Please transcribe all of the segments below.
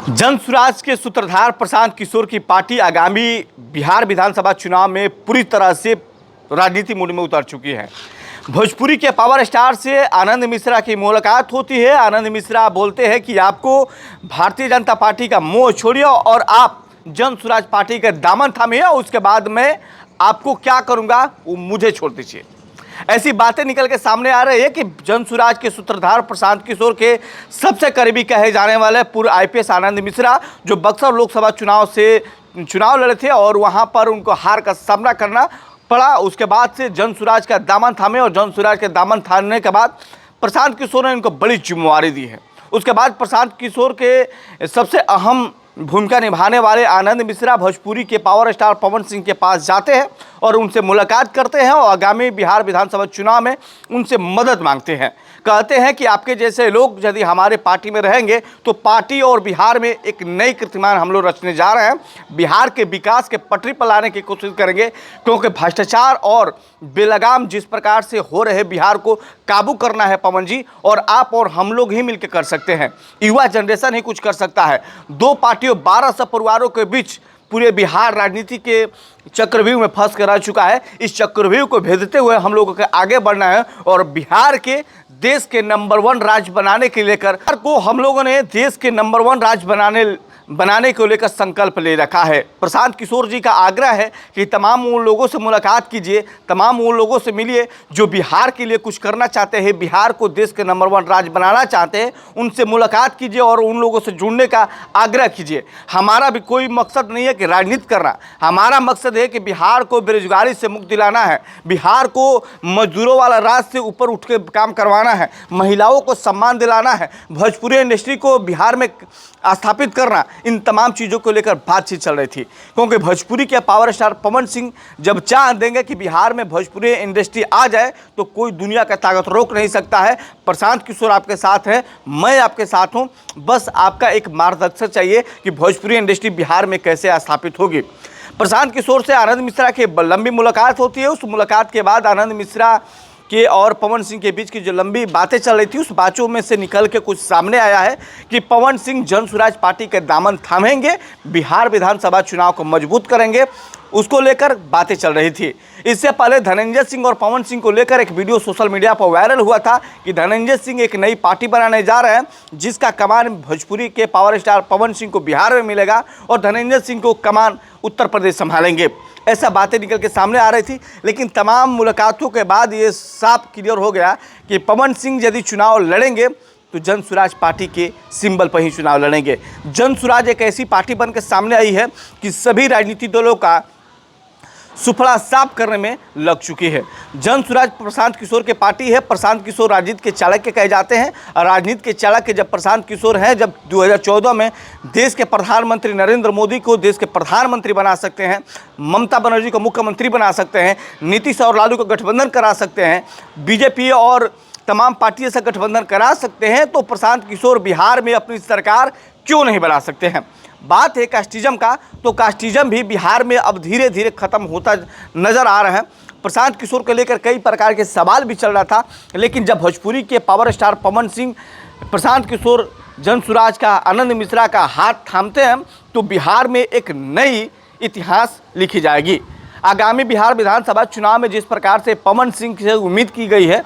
जन स्वराज के सूत्रधार प्रशांत किशोर की पार्टी आगामी बिहार विधानसभा चुनाव में पूरी तरह से राजनीति मूड में उतर चुकी है। भोजपुरी के पावर स्टार से आनंद मिश्रा की मुलाकात होती है। आनंद मिश्रा बोलते हैं कि आपको भारतीय जनता पार्टी का मोह छोड़िए और आप जन स्वराज पार्टी के दामन थामिए, उसके बाद मैं आपको क्या करूंगा वो मुझे छोड़ दीजिए। ऐसी बातें निकल के सामने आ रही है कि जन स्वराज के सूत्रधार प्रशांत किशोर के सबसे करीबी कहे जाने वाले पूर्व आईपीएस आनंद मिश्रा, जो बक्सर लोकसभा चुनाव लड़े थे और वहां पर उनको हार का सामना करना पड़ा, उसके बाद से जन स्वराज का दामन थामे और जन स्वराज के दामन थामने के बाद प्रशांत किशोर ने उनको बड़ी जिम्मेवारी दी है। उसके बाद प्रशांत किशोर के सबसे अहम भूमिका निभाने वाले आनंद मिश्रा भोजपुरी के पावर स्टार पवन सिंह के पास जाते हैं और उनसे मुलाकात करते हैं और आगामी बिहार विधानसभा चुनाव में उनसे मदद मांगते हैं। कहते हैं कि आपके जैसे लोग यदि हमारे पार्टी में रहेंगे तो पार्टी और बिहार में एक नई कीर्तिमान हम लोग रचने जा रहे हैं। बिहार के विकास के पटरी पर लाने की कोशिश करेंगे, क्योंकि भ्रष्टाचार और बेलगाम जिस प्रकार से हो रहे बिहार को काबू करना है पवन जी, और आप और हम लोग ही मिलकर कर सकते हैं। युवा जनरेशन ही कुछ कर सकता है। दो पार्टियों 1200 परिवारों के बीच पूरे बिहार राजनीति के चक्रव्यूह में फंस कर रह चुका है। इस चक्रव्यूह को भेदते हुए हम लोगों को आगे बढ़ना है और बिहार के देश के नंबर 1 राज्य बनाने के लेकर हम लोगों ने देश के नंबर 1 राज्य बनाने को लेकर संकल्प ले रखा है। प्रशांत किशोर जी का आग्रह है कि तमाम उन लोगों से मुलाकात कीजिए, तमाम उन लोगों से मिलिए जो बिहार के लिए कुछ करना चाहते हैं, बिहार को देश के नंबर 1 राज्य बनाना चाहते हैं। उनसे मुलाकात कीजिए और उन लोगों से जुड़ने का आग्रह कीजिए। हमारा भी कोई मकसद नहीं है कि राजनीति करना, हमारा मकसद है कि बिहार को बेरोजगारी से मुक्त दिलाना है, बिहार को मजदूरों वाला राज से ऊपर उठ के काम करवाना है, महिलाओं को सम्मान दिलाना है, भोजपुरी इंडस्ट्री को बिहार में स्थापित करना। इन तमाम चीज़ों को लेकर बातचीत चल रही थी, क्योंकि भोजपुरी के पावर स्टार पवन सिंह जब चाह देंगे कि बिहार में भोजपुरी इंडस्ट्री आ जाए तो कोई दुनिया का ताकत रोक नहीं सकता है। प्रशांत किशोर आपके साथ है, मैं आपके साथ हूं, बस आपका एक मार्गदर्शन चाहिए कि भोजपुरी इंडस्ट्री बिहार में कैसे स्थापित होगी। प्रशांत किशोर से आनंद मिश्रा की लंबी मुलाकात होती है। उस मुलाकात के बाद आनंद मिश्रा के और पवन सिंह के बीच की जो लंबी बातें चल रही थी, उस बातों में से निकल के कुछ सामने आया है कि पवन सिंह जन स्वराज पार्टी के दामन थामेंगे, बिहार विधानसभा चुनाव को मजबूत करेंगे, उसको लेकर बातें चल रही थी। इससे पहले धनंजय सिंह और पवन सिंह को लेकर एक वीडियो सोशल मीडिया पर वायरल हुआ था कि धनंजय सिंह एक नई पार्टी बनाने जा रहे हैं, जिसका कमान भोजपुरी के पावर स्टार पवन सिंह को बिहार में मिलेगा और धनंजय सिंह को कमान उत्तर प्रदेश संभालेंगे। ऐसा बातें निकल के सामने आ रही थी, लेकिन तमाम मुलाकातों के बाद ये साफ क्लियर हो गया कि पवन सिंह यदि चुनाव लड़ेंगे तो जन स्वराज पार्टी के सिंबल पर ही चुनाव लड़ेंगे। जन स्वराज एक ऐसी पार्टी बनकर सामने आई है कि सभी राजनीतिक दलों का सुफड़ा साफ करने में लग चुकी है। जन स्वराज प्रशांत किशोर की पार्टी है। प्रशांत किशोर राजनीति के चाणक्य कहे जाते हैं और राजनीति के चाणक्य जब प्रशांत किशोर हैं, जब 2014 में देश के प्रधानमंत्री नरेंद्र मोदी को देश के प्रधानमंत्री बना सकते हैं, ममता बनर्जी को मुख्यमंत्री बना सकते हैं, नीतीश और लालू को गठबंधन करा सकते हैं, बीजेपी और तमाम पार्टियों से गठबंधन करा सकते हैं, तो प्रशांत किशोर बिहार में अपनी सरकार क्यों नहीं बना सकते हैं। बात है कास्टिज्म का, तो कास्टिज्म भी बिहार में अब धीरे धीरे ख़त्म होता नज़र आ रहा है। प्रशांत किशोर को लेकर कई प्रकार के सवाल भी चल रहा था, लेकिन जब भोजपुरी के पावर स्टार पवन सिंह प्रशांत किशोर जन स्वराज का आनंद मिश्रा का हाथ थामते हैं तो बिहार में एक नई इतिहास लिखी जाएगी। आगामी बिहार विधानसभा चुनाव में जिस प्रकार से पवन सिंह से उम्मीद की गई है,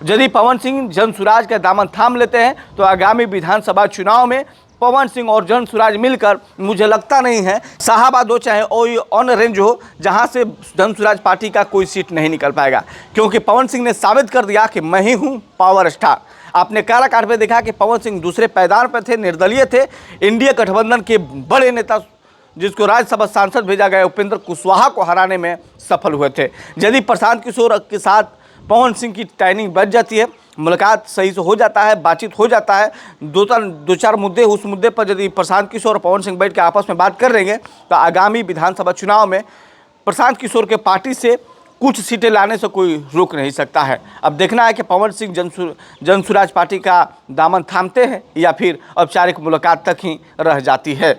यदि पवन सिंह जन स्वराज का दामन थाम लेते हैं तो आगामी विधानसभा चुनाव में पवन सिंह और जन स्वराज मिलकर, मुझे लगता नहीं है शाहाबाद हो चाहे ऑन रेंज हो, जहां से जन स्वराज पार्टी का कोई सीट नहीं निकल पाएगा, क्योंकि पवन सिंह ने साबित कर दिया कि मैं ही हूं पावर स्टार। आपने काराकाट में देखा कि पवन सिंह दूसरे पायदान पर थे, निर्दलीय थे, इंडिया गठबंधन के बड़े नेता जिसको राज्यसभा सांसद भेजा गया उपेंद्र कुशवाहा को हराने में सफल हुए थे। यदि प्रशांत किशोर के साथ पवन सिंह की टाइमिंग बच जाती है, मुलाकात सही से हो जाता है, बातचीत हो जाता है, दो चार मुद्दे, उस मुद्दे पर यदि प्रशांत किशोर और पवन सिंह बैठ के आपस में बात कर लेंगे तो आगामी विधानसभा चुनाव में प्रशांत किशोर के पार्टी से कुछ सीटें लाने से कोई रोक नहीं सकता है। अब देखना है कि पवन सिंह जन स्वराज पार्टी का दामन थामते हैं या फिर औपचारिक मुलाकात तक ही रह जाती है।